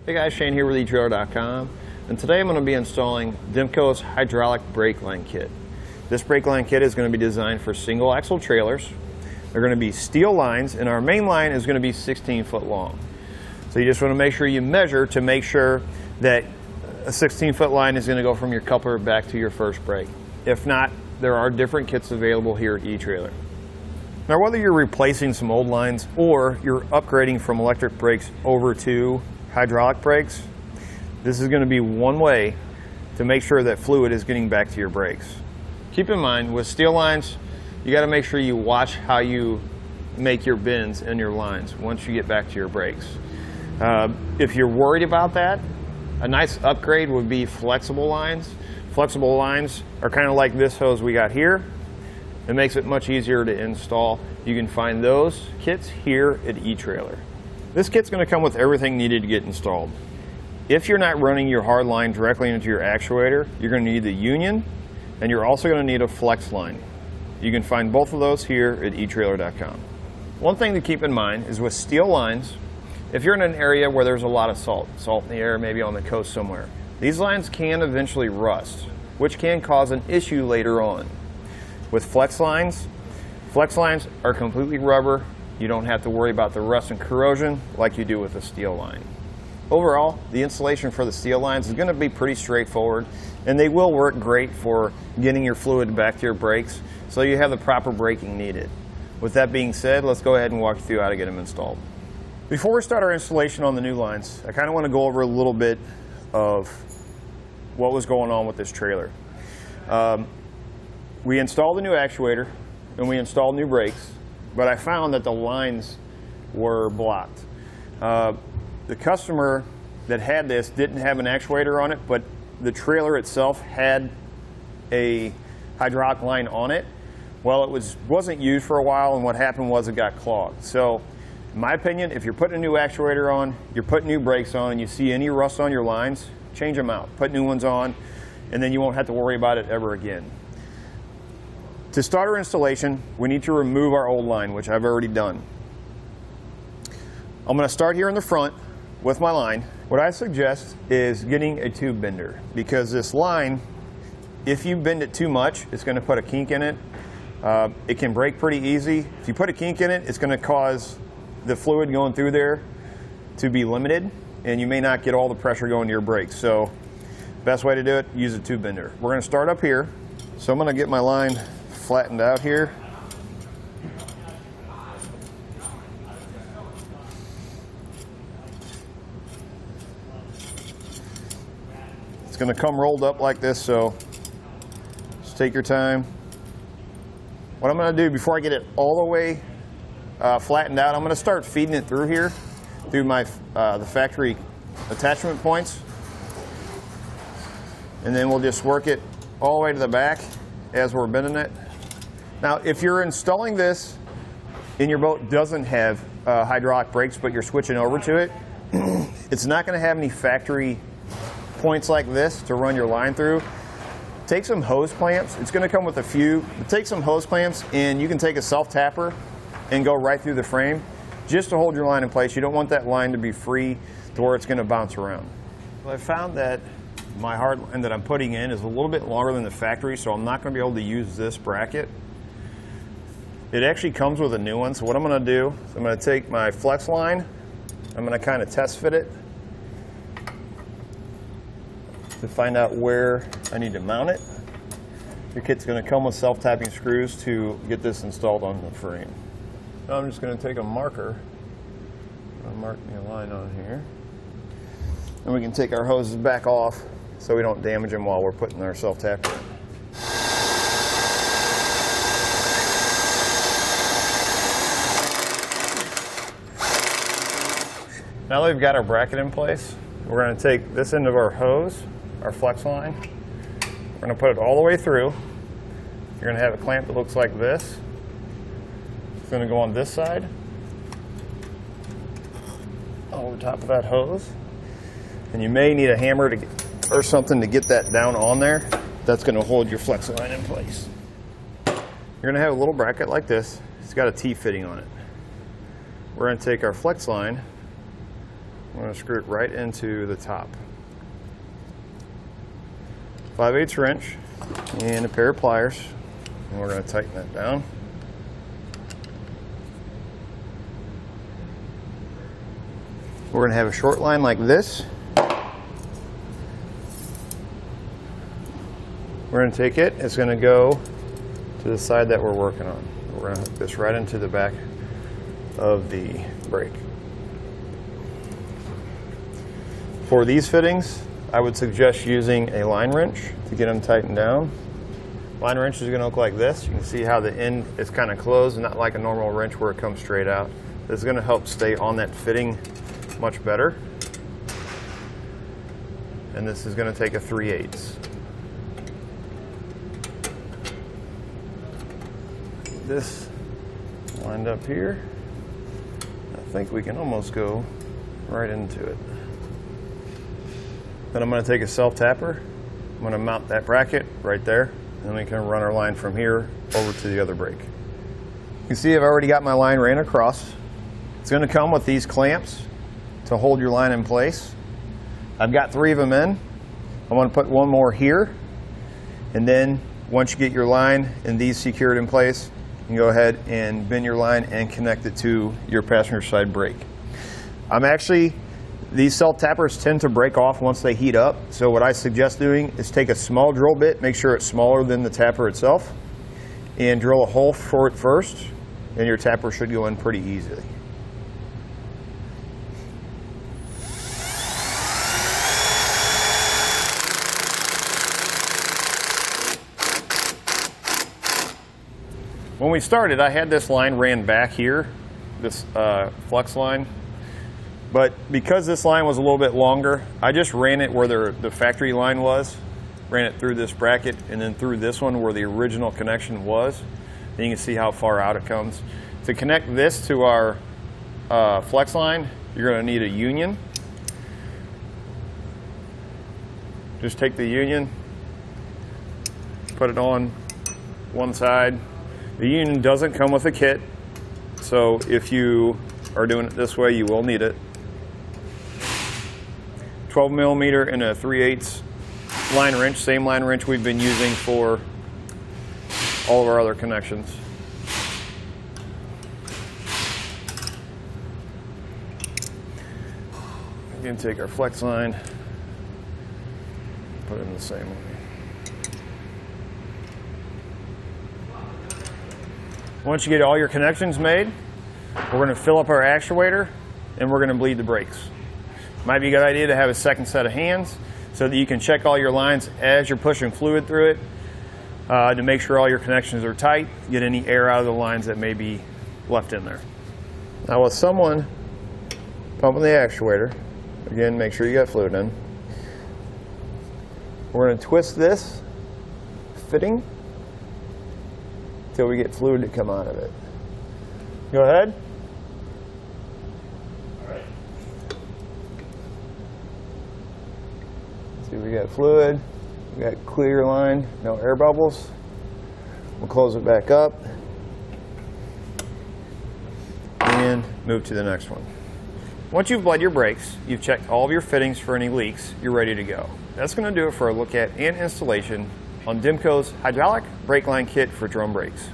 Hey guys, Shane here with etrailer.com, and today I'm going to be installing Dimco's hydraulic brake line kit. This brake line kit is going to be designed for single axle trailers. They're going to be steel lines, and our main line is going to be 16 foot long. So you just want to make sure you measure to make sure that a 16 foot line is going to go from your coupler back to your first brake. If not, there are different kits available here at eTrailer. Now, whether you're replacing some old lines or you're upgrading from electric brakes over to hydraulic brakes, this is going to be one way to make sure that fluid is getting back to your brakes. Keep in mind, with steel lines, you got to make sure you watch how you make your bends in your lines once you get back to your brakes. If you're worried about that, a nice upgrade would be flexible lines. Flexible lines are kind of like this hose we got here. It makes it much easier to install. You can find those kits here at eTrailer. This kit's going to come with everything needed to get installed. If you're not running your hard line directly into your actuator, you're going to need the union, and you're also going to need a flex line. You can find both of those here at etrailer.com. One thing to keep in mind is with steel lines, if you're in an area where there's a lot of salt in the air, maybe on the coast somewhere, these lines can eventually rust, which can cause an issue later on. With flex lines are completely rubber. You don't have to worry about the rust and corrosion like you do with a steel line. Overall, the installation for the steel lines is going to be pretty straightforward, and they will work great for getting your fluid back to your brakes so you have the proper braking needed. With that being said, let's go ahead and walk through how to get them installed. Before we start our installation on the new lines, I kind of want to go over a little bit of what was going on with this trailer. We installed a new actuator and we installed new brakes, but I found that the lines were blocked. The customer that had this didn't have an actuator on it, but the trailer itself had a hydraulic line on it. Well, it wasn't used for a while, and what happened was it got clogged. So, in my opinion, if you're putting a new actuator on, you're putting new brakes on, and you see any rust on your lines, change them out. Put new ones on, and then you won't have to worry about it ever again. To start our installation, we need to remove our old line, which I've already done. I'm going to start here in the front with my line. What I suggest is getting a tube bender, because this line, if you bend it too much, it's going to put a kink in it. It can break pretty easy. If you put a kink in it, it's going to cause the fluid going through there to be limited, and you may not get all the pressure going to your brakes. So, best way to do it, use a tube bender. We're going to start up here. So I'm going to get my line flattened out here. It's going to come rolled up like this, so just take your time. What I'm going to do before I get it all the way flattened out, I'm going to start feeding it through here, through my the factory attachment points, and then we'll just work it all the way to the back as we're bending it. Now, if you're installing this and your boat doesn't have hydraulic brakes, but you're switching over to it, it's not going to have any factory points like this to run your line through. Take some hose clamps. It's going to come with a few, but take some hose clamps, and you can take a self-tapper and go right through the frame just to hold your line in place. You don't want that line to be free to where it's going to bounce around. Well, I found that my hard line that I'm putting in is a little bit longer than the factory, so I'm not going to be able to use this bracket. It actually comes with a new one, so what I'm going to do is I'm going to take my flex line, I'm going to kind of test fit it to find out where I need to mount it. Your kit's going to come with self-tapping screws to get this installed on the frame. Now I'm just going to take a marker and mark me a line on here. And we can take our hoses back off so we don't damage them while we're putting our self-tapper in. Now that we've got our bracket in place, we're going to take this end of our hose, our flex line, we're going to put it all the way through. You're going to have a clamp that looks like this. It's going to go on this side, over top of that hose. And you may need a hammer or something to get that down on there. That's going to hold your flex line in place. You're going to have a little bracket like this. It's got a T fitting on it. We're going to take our flex line, I'm going to screw it right into the top. 5/8 wrench and a pair of pliers, and we're going to tighten that down. We're going to have a short line like this. We're going to take it, it's going to go to the side that we're working on. We're going to hook this right into the back of the brake. For these fittings, I would suggest using a line wrench to get them tightened down. Line wrench is going to look like this. You can see how the end is kind of closed, not like a normal wrench where it comes straight out. This is going to help stay on that fitting much better. And this is going to take a 3/8. This lined up here. I think we can almost go right into it. Then I'm going to take a self-tapper. I'm going to mount that bracket right there, and we can run our line from here over to the other brake. You can see I've already got my line ran across. It's going to come with these clamps to hold your line in place. I've got 3 of them in. I want to put one more here, and then once you get your line and these secured in place, you can go ahead and bend your line and connect it to your passenger side brake. These self-tappers tend to break off once they heat up, so what I suggest doing is take a small drill bit, make sure it's smaller than the tapper itself, and drill a hole for it first, and your tapper should go in pretty easily. When we started, I had this line ran back here, this flux line. But because this line was a little bit longer, I just ran it where the factory line was, ran it through this bracket, and then through this one where the original connection was. And you can see how far out it comes. To connect this to our flex line, you're going to need a union. Just take the union, put it on one side. The union doesn't come with a kit, so if you are doing it this way, you will need it. 12 millimeter and a 3/8 line wrench, same line wrench we've been using for all of our other connections. Again, take our flex line, put it in the same way. Once you get all your connections made, we're going to fill up our actuator and we're going to bleed the brakes. Might be a good idea to have a second set of hands so that you can check all your lines as you're pushing fluid through it to make sure all your connections are tight, get any air out of the lines that may be left in there. Now with someone pumping the actuator, again, make sure you got fluid in. We're going to twist this fitting until we get fluid to come out of it. Go ahead. All right. See, we got fluid, we got clear line, no air bubbles. We'll close it back up and move to the next one. Once you've bled your brakes, you've checked all of your fittings for any leaks, you're ready to go. That's going to do it for a look at and installation on Dimco's hydraulic brake line kit for drum brakes.